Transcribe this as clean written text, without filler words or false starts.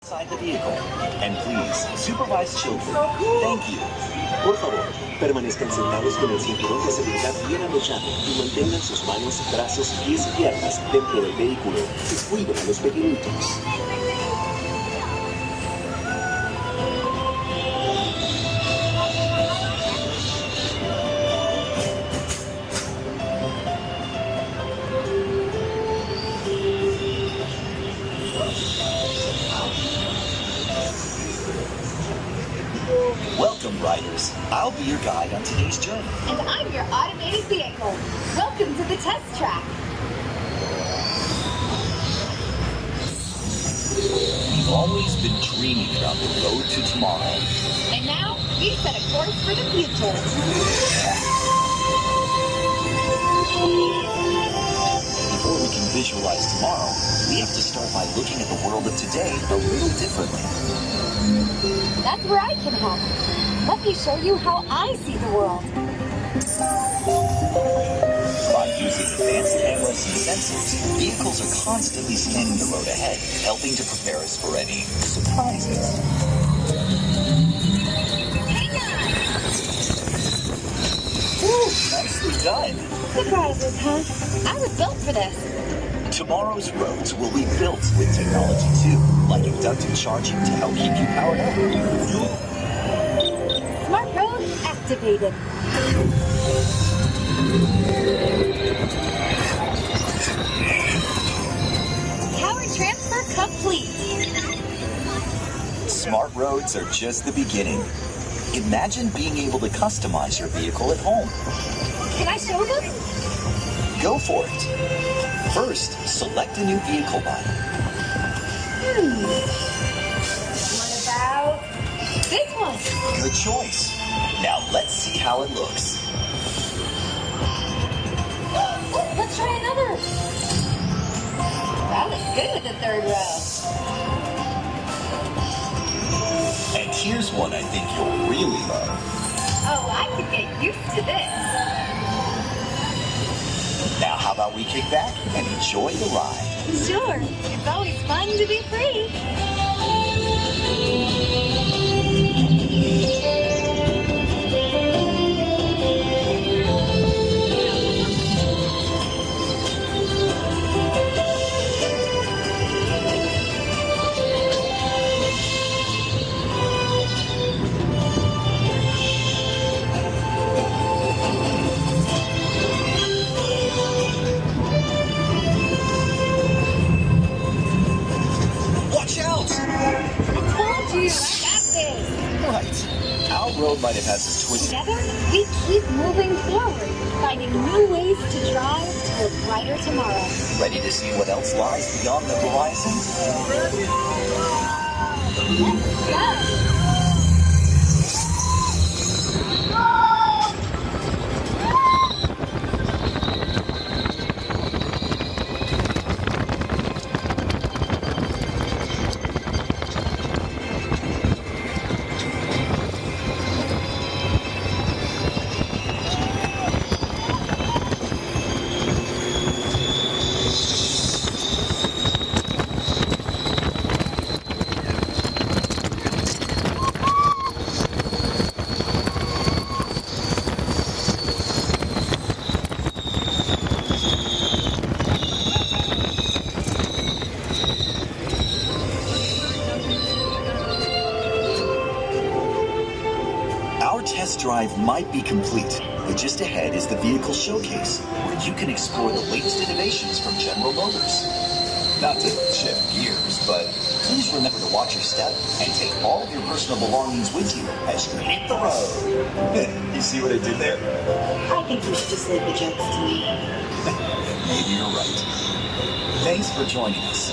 inside the vehicle. And please, supervise children. Thank you. Por favor, permanezcan sentados con el cinturón de seguridad bien abrochado y mantengan sus manos, brazos, pies y piernas dentro del vehículo y cuiden a los pequeñitos. Welcome, riders. I'll be your guide on today's journey. And I'm your automated vehicle. Welcome to the Test Track. We've always been dreaming about the road to tomorrow. And now, we've set a course for the future. Before we can visualize tomorrow, we have to start by looking at the world of today a little differently. That's where I can help. Let me show you how I see the world. By using advanced cameras and sensors, vehicles are constantly scanning the road ahead, helping to prepare us for any surprises. Hang on! Ooh, nicely done. Surprises, huh? I was built for this. Tomorrow's roads will be built with technology too, like inductive charging to help keep you powered up. Smart road activated. Power transfer complete. Smart roads are just the beginning. Imagine being able to customize your vehicle at home. Can I show them? Go for it. First, select a new vehicle model. What about this one? Good choice. Now let's see how it looks. Let's try another. That looks good with the third row. And here's one I think you'll really love. Oh, I could get used to this. Now how about we kick back and enjoy the ride? Sure, it's always fun to be free. Watch out! I told you, I got this. Right. Our road might have had some twists. Together, we keep moving forward, finding new ways to drive to a brighter tomorrow. Ready to see what else lies beyond the horizon? Let's go. Our test drive might be complete, but just ahead is the vehicle showcase, where you can explore the latest innovations from General Motors. Not to shift gears, but please remember to watch your step and take all of your personal belongings with you as you hit the road. You see what I did there? I think we should just leave the jokes to me. Maybe you're right. Thanks for joining us.